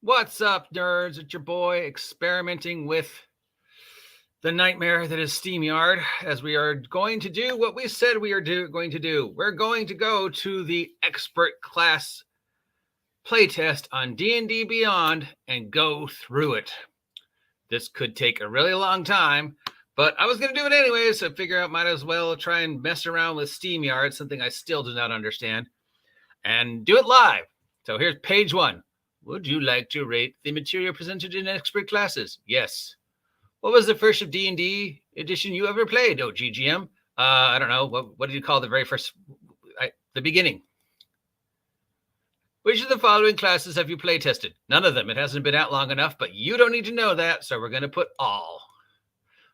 What's up, nerds? It's your boy experimenting with the nightmare that is SteamYard, as we are going to do what we said we are going to do. We're going to go to the expert class playtest on D&D Beyond and go through it. This could take a really long time, but I was going to do it anyway, so I figure out might as well try and mess around with SteamYard, something I still do not understand, and do it live. So here's page 1. Would you like to rate the material presented in expert classes? Yes. What was the first of D&D edition you ever played? Oh, GGM. I don't know. What did you call the very first? The beginning. Which of the following classes have you play tested? None of them. It hasn't been out long enough, but you don't need to know that, so we're going to put all.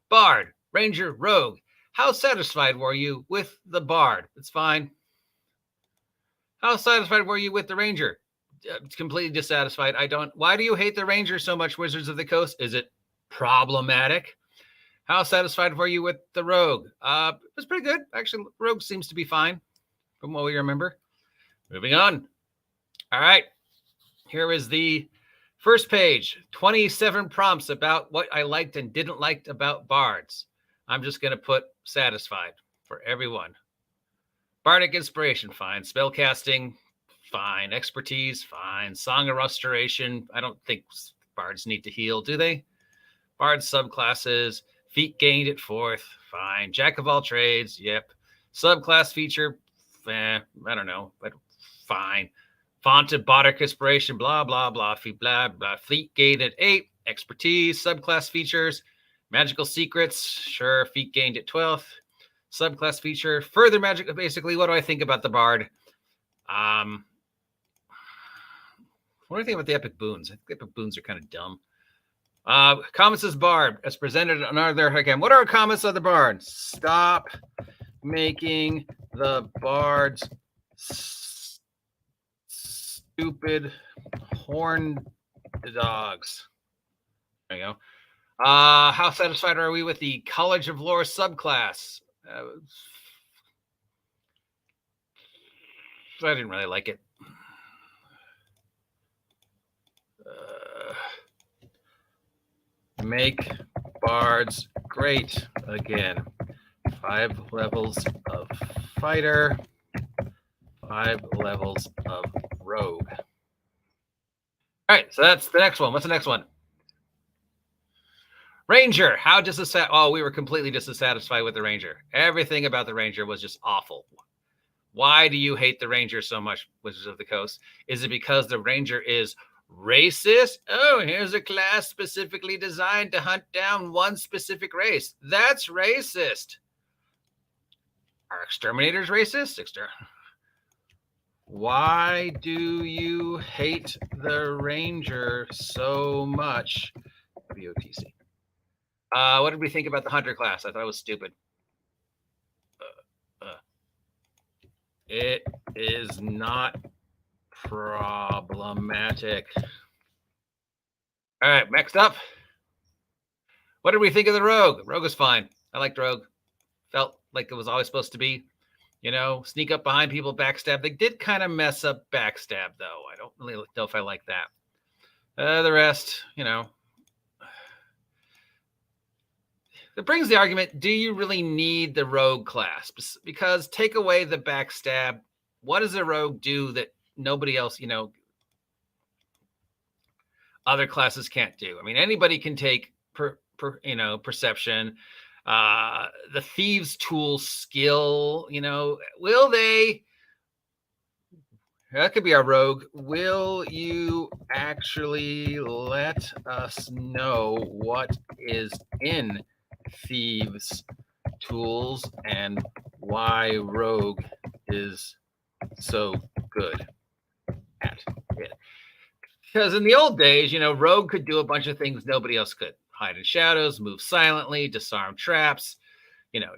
Bard, Ranger, Rogue. How satisfied were you with the Bard? It's fine. How satisfied were you with the Ranger? Completely dissatisfied. Why do you hate the Ranger so much, Wizards of the Coast? Is it problematic? How satisfied were you with the Rogue? It was pretty good. Actually, Rogue seems to be fine from what we remember. Moving on. All right. Here is the first page. 27 prompts about what I liked and didn't like about bards. I'm just going to put satisfied for everyone. Bardic inspiration, fine. Spellcasting, fine. Expertise, fine. Song of restoration. I don't think bards need to heal, do they? Bard subclasses. Feat gained at 4th, fine. Jack of all trades, yep. Subclass feature, I don't know, but fine. Font of Bardic inspiration, blah, blah, blah, blah, blah. Feat gained at 8, expertise, subclass features, magical secrets, sure. Feat gained at 12th. Subclass feature, further magic. Basically, what do I think about the Bard? What do you think about the epic boons? I think the epic boons are kind of dumb. Comments as Bard, as presented on other again. What are comments of the Bard? Stop making the bards stupid horn dogs. There you go. How satisfied are we with the College of Lore subclass? I didn't really like it. Make bards great again. 5 levels of fighter, 5 levels of rogue. All right, so that's the next one. What's the next one? Ranger. How dissatisfied? Oh, we were completely dissatisfied with the Ranger. Everything about the Ranger was just awful. Why do you hate the Ranger so much, Wizards of the Coast? Is it because the Ranger is racist? Oh, here's a class specifically designed to hunt down one specific race. That's racist. Are exterminators racist? Why do you hate the Ranger so much? WOTC. What did we think about the Hunter class? I thought it was stupid. It is not problematic. All right, next up. What did we think of the Rogue? Rogue was fine. I liked Rogue. Felt like it was always supposed to be. You know, sneak up behind people, backstab. They did kind of mess up backstab, though. I don't really know if I like that. The rest, you know. That brings the argument, do you really need the Rogue class? Because take away the backstab, what does a Rogue do that nobody else, you know, other classes can't do? I mean, anybody can take, perception. The Thieves' Tool skill, you know, will they? That could be our Rogue. Will you actually let us know what is in Thieves' Tools and why Rogue is so good at it? Because in the old days, you know, Rogue could do a bunch of things nobody else could. Hide in shadows, move silently, disarm traps, you know,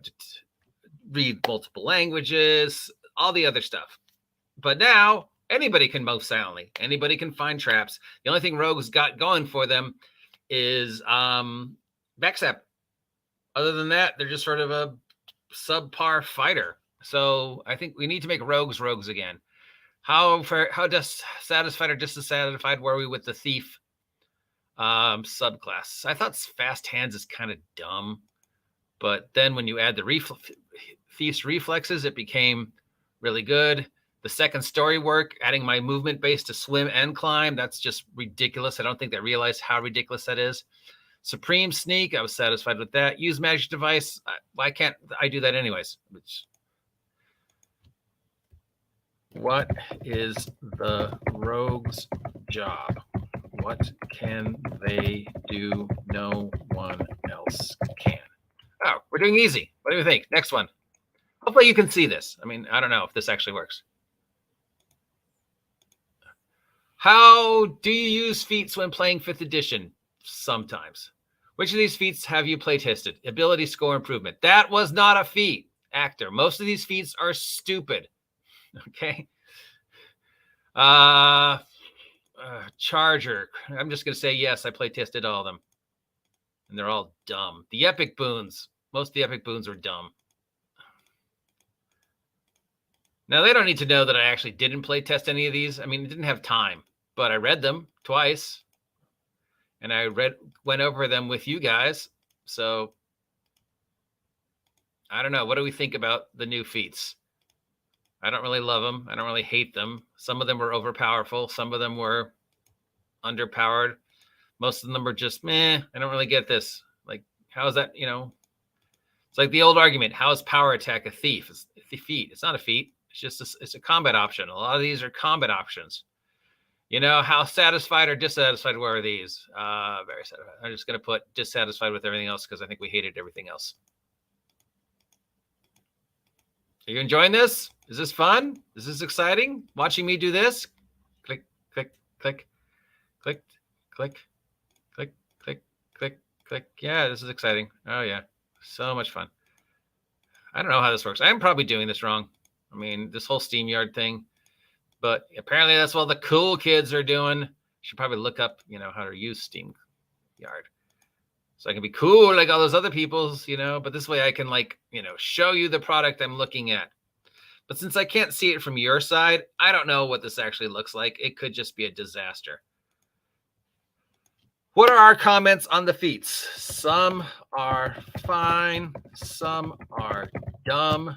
read multiple languages, all the other stuff. But now, anybody can move silently. Anybody can find traps. The only thing Rogue's got going for them is backstab. Other than that, they're just sort of a subpar fighter. So I think we need to make Rogues again. How satisfied or dissatisfied were we with the thief subclass? I thought fast hands is kind of dumb, but then when you add the thief's reflexes, it became really good. The second story work, adding my movement base to swim and climb, that's just ridiculous. I don't think they realize how ridiculous that is. Supreme sneak, I was satisfied with that. Use magic device, why can't I do that anyways? What is the rogue's job? What can they do no one else can? Oh, we're doing easy. What do you think? Next one. Hopefully you can see this. I mean, I don't know if this actually works. How do you use feats when playing 5th edition? Sometimes. Which of these feats have you play tested? Ability score improvement. That was not a feat, actor. Most of these feats are stupid. Okay. Charger. I'm just going to say yes, I play tested all of them. And they're all dumb. The epic boons. Most of the epic boons are dumb. Now, they don't need to know that I actually didn't play test any of these. I mean, I didn't have time, but I read them twice. And I went over them with you guys. So, I don't know. What do we think about the new feats? I don't really love them. I don't really hate them. Some of them were overpowerful. Some of them were underpowered. Most of them were just, meh, I don't really get this. Like, how is that, It's like the old argument, how is power attack a thief? It's a feat. It's not a feat. It's just it's a combat option. A lot of these are combat options. How satisfied or dissatisfied were these? Very satisfied. I'm just going to put dissatisfied with everything else because I think we hated everything else. Are you enjoying this? Is this fun? Is this exciting? Watching me do this? Click, click, click, click, click, click, click, click, click. Yeah, this is exciting. Oh, yeah. So much fun. I don't know how this works. I'm probably doing this wrong. I mean, this whole SteamYard thing. But apparently that's what the cool kids are doing. Should probably look up, how to use SteamYard. So I can be cool like all those other people's, but this way I can show you the product I'm looking at. But since I can't see it from your side, I don't know what this actually looks like. It could just be a disaster. What are our comments on the feats? Some are fine. Some are dumb.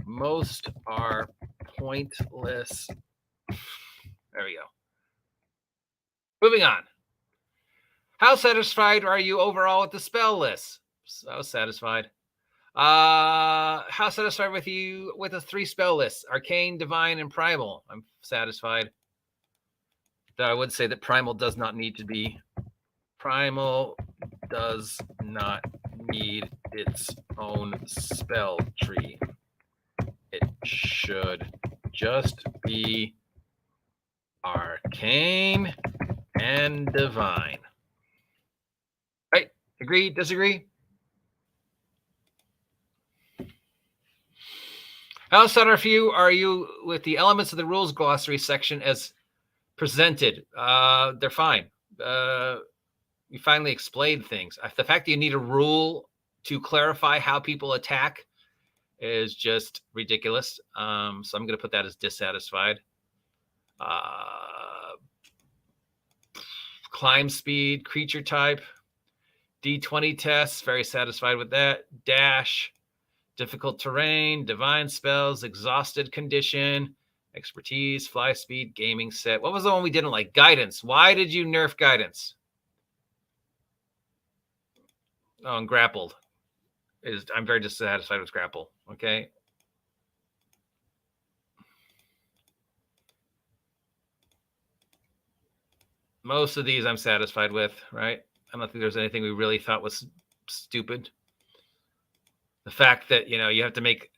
Most are pointless. There we go. Moving on. How satisfied are you overall with the spell list? So satisfied. How satisfied with you with the 3 spell lists? Arcane, Divine, and Primal. I'm satisfied. Though I would say that Primal does not need to be. Primal does not need its own spell tree. It should just be Arcane and Divine. Right? Agree? Disagree? How satisfied are you with the elements of the rules glossary section as presented? They're fine. You finally explained things. The fact that you need a rule to clarify how people attack is just ridiculous. So I'm going to put that as dissatisfied. Climb speed, creature type, D20 tests, very satisfied with that. Dash, difficult terrain, divine spells, exhausted condition, expertise, fly speed, gaming set. What was the one we didn't like? Guidance. Why did you nerf guidance? Oh, and grappled. I'm very dissatisfied with grapple. Okay. Most of these I'm satisfied with, right? I don't think there's anything we really thought was stupid. The fact that, you have to make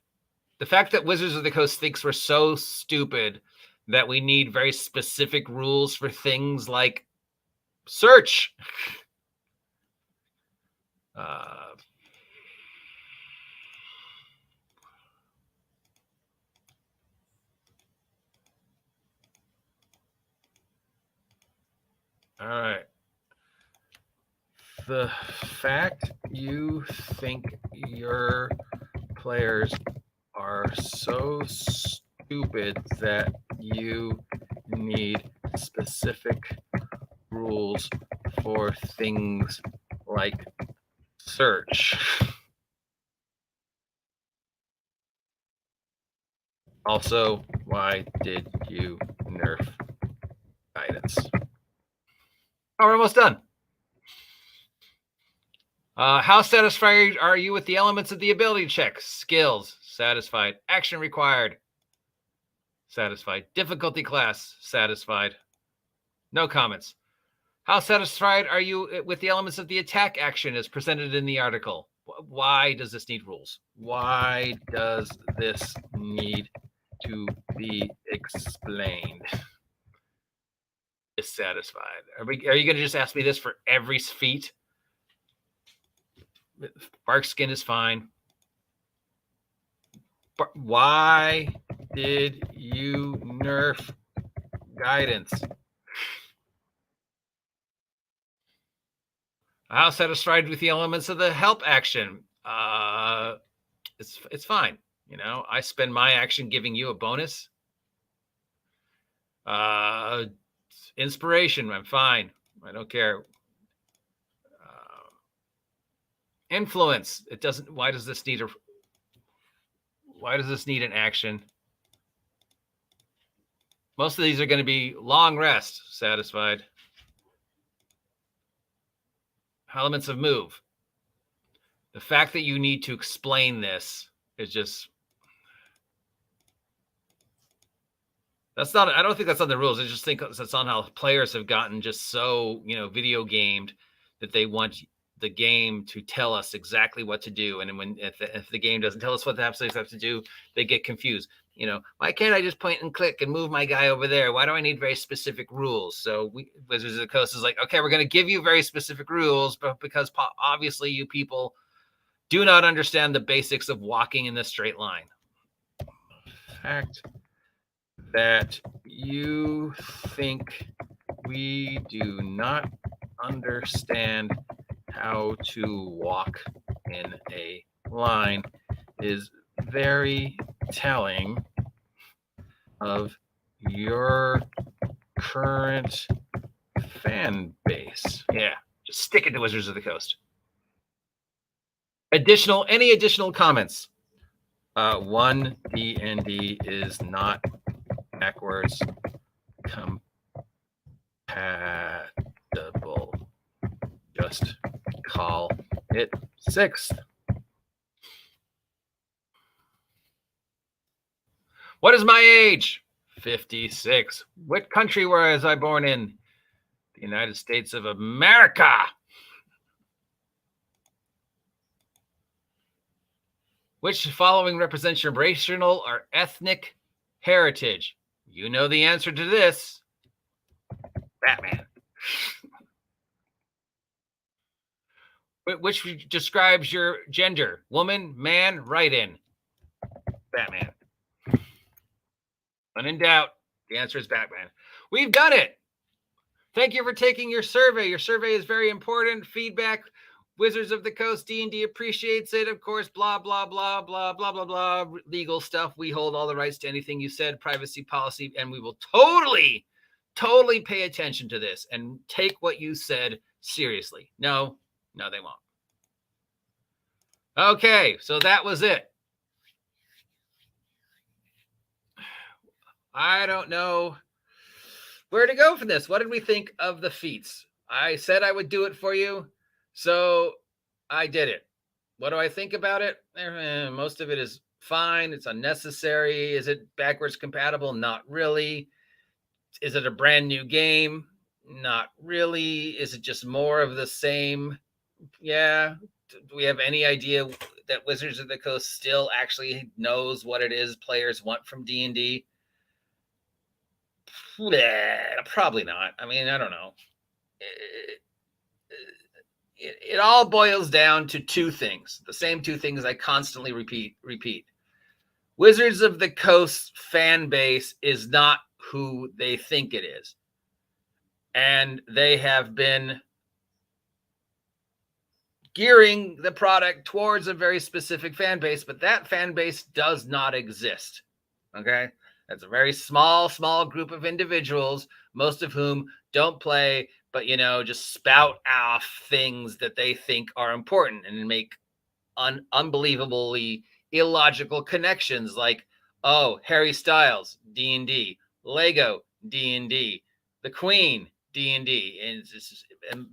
the fact that Wizards of the Coast thinks we're so stupid that we need very specific rules for things like search. All right. The fact you think your players are so stupid that you need specific rules for things like search. Also, why did you nerf guidance? Oh, we're almost done. How satisfied are you with the elements of the ability check? Skills, satisfied. Action required, satisfied. Difficulty class, satisfied. No comments. How satisfied are you with the elements of the attack action as presented in the article? Why does this need rules? Why does this need to be explained? Dissatisfied. Are you going to just ask me this for every feat? Bark skin is fine. Why did you nerf guidance? How satisfied with the elements of the help action? It's fine. You know, I spend my action giving you a bonus. Inspiration, I'm fine. I don't care. Influence. It doesn't. Why does this need an action? Most of these are going to be long rest. Satisfied. Elements of move. The fact that you need to explain this is just. That's not. I don't think that's on the rules. I just think that's on how players have gotten just so video gamed that they want the game to tell us exactly what to do, and when if the game doesn't tell us what the episodes have to do, they get confused. Why can't I just point and click and move my guy over there? Why do I need very specific rules? So Wizards of the Coast is like, okay, we're going to give you very specific rules, but because obviously you people do not understand the basics of walking in the straight line. Fact that you think we do not understand how to walk in a line is very telling of your current fan base. Yeah, just stick it to Wizards of the Coast. Any additional comments? One, D&D is not backwards compatible. Just call it 6th. What is my age? 56. What country was I born in? The United States of America. Which following represents your racial or ethnic heritage? You know the answer to this. Batman. Which describes your gender? Woman, man, write-in. Batman. When in doubt, the answer is Batman. We've done it. Thank you for taking your survey. Your survey is very important. Feedback. Wizards of the Coast D&D appreciates it. Of course, blah, blah, blah, blah, blah, blah, blah. Legal stuff. We hold all the rights to anything you said. Privacy policy. And we will totally pay attention to this and take what you said seriously. No, they won't. Okay, so that was it. I don't know where to go for this. What did we think of the feats? I said I would do it for you, so I did it. What do I think about it? Most of it is fine. It's unnecessary. Is it backwards compatible? Not really. Is it a brand new game? Not really. Is it just more of the same? Yeah. Do we have any idea that Wizards of the Coast still actually knows what it is players want from D&D? Probably not. I mean, I don't know. It all boils down to two things. The same two things I constantly repeat. Wizards of the Coast fan base is not who they think it is. And they have been gearing the product towards a very specific fan base, but that fan base does not exist. Okay? That's a very small group of individuals, most of whom don't play, but, just spout off things that they think are important and make unbelievably illogical connections like, oh, Harry Styles, D&D, Lego, D&D, the Queen, D&D.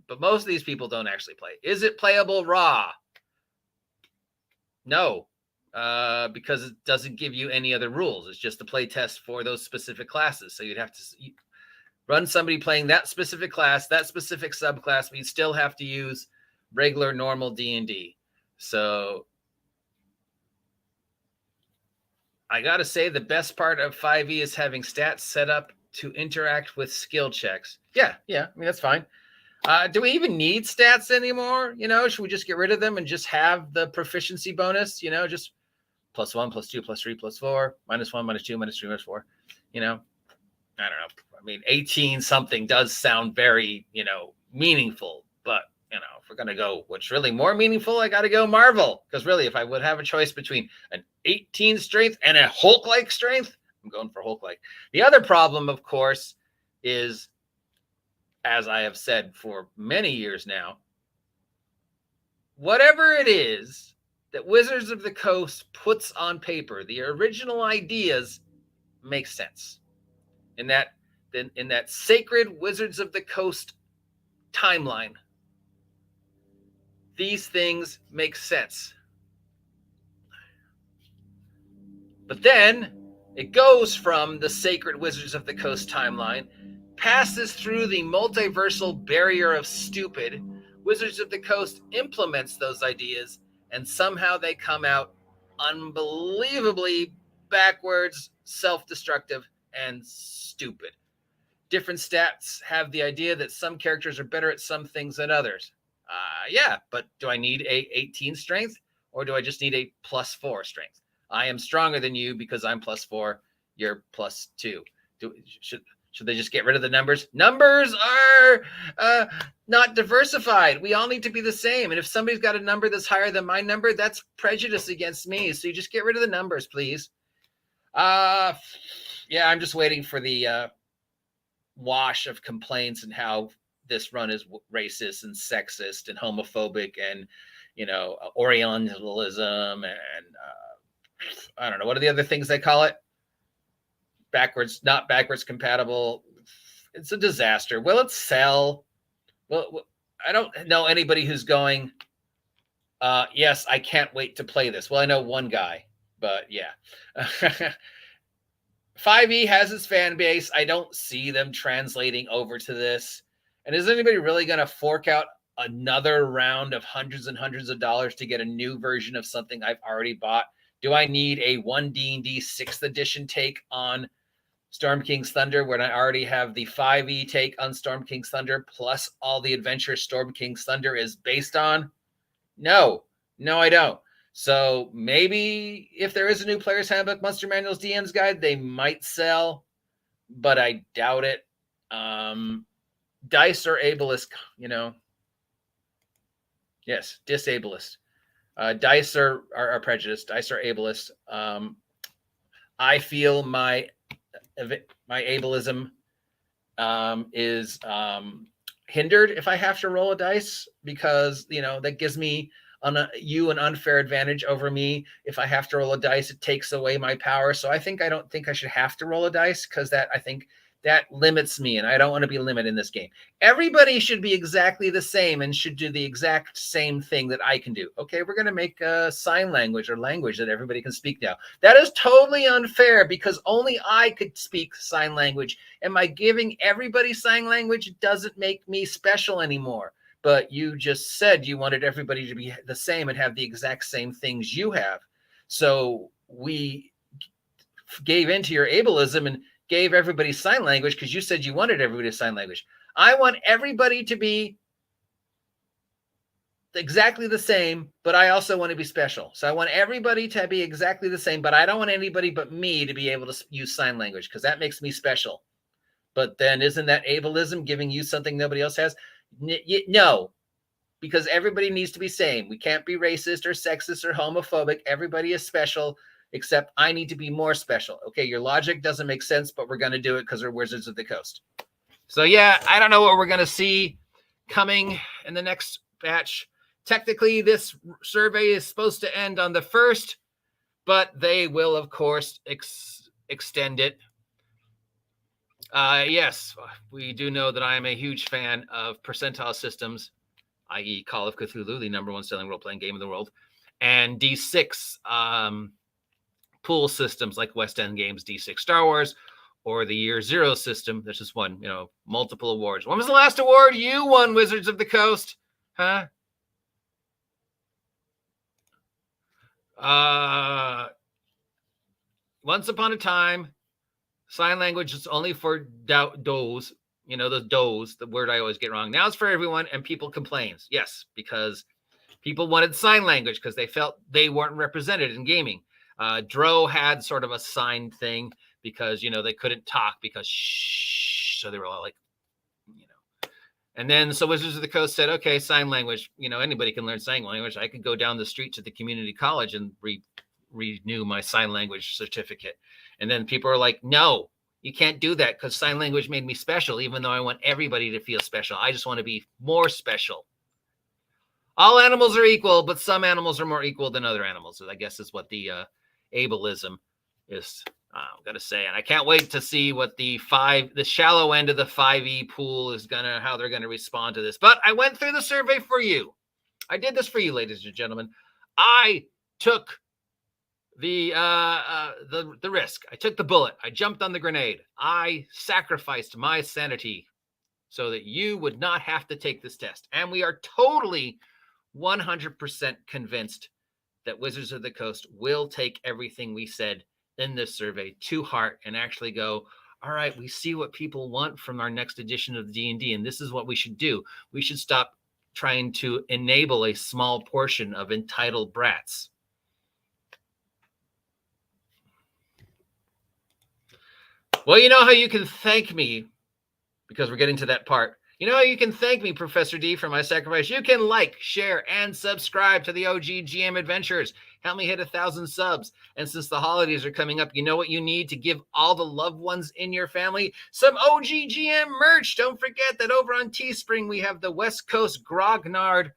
But most of these people don't actually play. Is it playable raw? No, because it doesn't give you any other rules. It's just the play test for those specific classes. So you'd have to run somebody playing that specific class, that specific subclass, but you still have to use regular, normal D&D. So I got to say the best part of 5e is having stats set up to interact with skill checks. Yeah. I mean, that's fine. Do we even need stats anymore? Should we just get rid of them and just have the proficiency bonus? Just +1, +2, +3, +4, -1, -2, -3, -4. I don't know. I mean, 18 something does sound very, meaningful. But, if we're going to go what's really more meaningful, I got to go Marvel. Because really, if I would have a choice between an 18 strength and a Hulk-like strength, I'm going for Hulk-like. The other problem, of course, is, as I have said for many years now, whatever it is that Wizards of the Coast puts on paper, the original ideas make sense. In that sacred Wizards of the Coast timeline, these things make sense. But then it goes from the sacred Wizards of the Coast timeline, passes through the multiversal barrier of stupid. Wizards of the Coast implements those ideas, and somehow they come out unbelievably backwards, self-destructive, and stupid. Different stats have the idea that some characters are better at some things than others. Yeah, but do I need a 18 strength, or do I just need a +4 strength? I am stronger than you because I'm +4, you're +2. Should they just get rid of the numbers? Numbers are not diversified. We all need to be the same. And if somebody's got a number that's higher than my number, that's prejudice against me. So you just get rid of the numbers, please. Yeah, I'm just waiting for the wash of complaints and how this run is racist and sexist and homophobic and, Orientalism and I don't know. What are the other things they call it? Not backwards compatible. It's a disaster. Will it sell? Well, I don't know anybody who's going, yes, I can't wait to play this. Well, I know one guy, but yeah. 5e has its fan base. I don't see them translating over to this. And is anybody really going to fork out another round of hundreds and hundreds of dollars to get a new version of something I've already bought? Do I need a 1D&D 6th edition take on Storm King's Thunder when I already have the 5e take on Storm King's Thunder plus all the adventures Storm King's Thunder is based on? No, I don't. So maybe if there is a new Player's Handbook, Monster Manual's DM's Guide, they might sell, but I doubt it. Dice are ableist, Yes, disableist. Dice are prejudiced. Dice are ableist. I feel my ableism is hindered if I have to roll a dice because, that gives me an unfair advantage over me. If I have to roll a dice, it takes away my power. So I don't think I should have to roll a dice because I think that limits me, and I don't want to be limited in this game. Everybody should be exactly the same and should do the exact same thing that I can do. Okay, we're going to make a sign language or language that everybody can speak now. That is totally unfair because only I could speak sign language. And by giving everybody sign language doesn't make me special anymore. But you just said you wanted everybody to be the same and have the exact same things you have. So we gave into your ableism and gave everybody sign language because you said you wanted everybody to sign language. I want everybody to be exactly the same, but I also want to be special. So I want everybody to be exactly the same, but I don't want anybody but me to be able to use sign language because that makes me special. But then isn't that ableism, giving you something nobody else has? No, because everybody needs to be same. We can't be racist or sexist or homophobic. Everybody is special. except I need to be more special. Okay, your logic doesn't make sense, but we're going to do it because we're Wizards of the Coast. So yeah, I don't know what we're going to see coming in the next batch. Technically, this survey is supposed to end on the 1st, but they will, of course, extend it. Yes, we do know that I am a huge fan of percentile systems, i.e. Call of Cthulhu, the #1 selling role-playing game in the world, and D6 pool systems like West End Games D6 Star Wars, or the Year Zero system that just won, multiple awards. When was the last award you won, Wizards of the Coast? Huh? Once upon a time, sign language is only for does, those does, the word I always get wrong. Now it's for everyone, and people complains. Yes, because people wanted sign language because they felt they weren't represented in gaming. Dro had sort of a sign thing because, they couldn't talk because shh. So they were all like, And then so Wizards of the Coast said, okay, sign language, anybody can learn sign language. I could go down the street to the community college and renew my sign language certificate. And then people are like, no, you can't do that because sign language made me special, even though I want everybody to feel special. I just want to be more special. All animals are equal, but some animals are more equal than other animals. I guess is what the ableism is. I'm going to say, and I can't wait to see what the shallow end of the 5e pool is how they're going to respond to this. But I went through the survey for you. I did this for you, ladies and gentlemen. I took the risk. I took the bullet. I jumped on the grenade. I sacrificed my sanity so that you would not have to take this test. And we are totally 100% convinced that Wizards of the Coast will take everything we said in this survey to heart and actually go, all right, we see what people want from our next edition of D&D, and this is what we should do. We should stop trying to enable a small portion of entitled brats. Well, you know how you can thank me, because we're getting to that part. You know how you can thank me, Professor D, for my sacrifice? You can like, share, and subscribe to the OGGM Adventures. Help me hit 1,000 subs. And since the holidays are coming up, you know what you need to give all the loved ones in your family? Some OGGM merch. Don't forget that over on Teespring, we have the West Coast Grognard.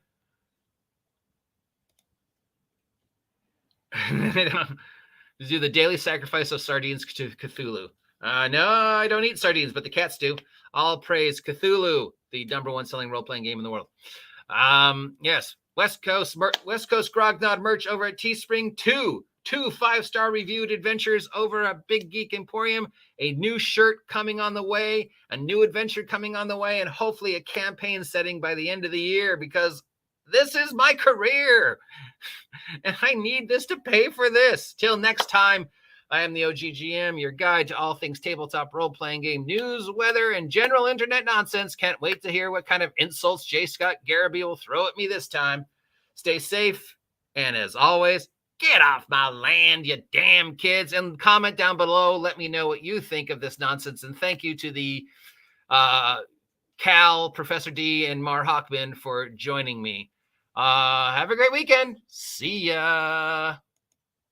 Do the daily sacrifice of sardines to Cthulhu. No, I don't eat sardines, but the cats do. All praise Cthulhu, the #1 selling role-playing game in the world. Yes, West Coast Grognard merch over at Teespring. Two 5-star reviewed adventures over at Big Geek Emporium. A new shirt coming on the way, a new adventure coming on the way, and hopefully a campaign setting by the end of the year, because this is my career, and I need this to pay for this. Till next time, I am the OGGM, your guide to all things tabletop role-playing game news, weather, and general internet nonsense. Can't wait to hear what kind of insults J. Scott Garraby will throw at me this time. Stay safe, and as always, get off my land, you damn kids, and comment down below. Let me know what you think of this nonsense, and thank you to the Cal, Professor D, and Mar Hockman for joining me. Have a great weekend. See ya.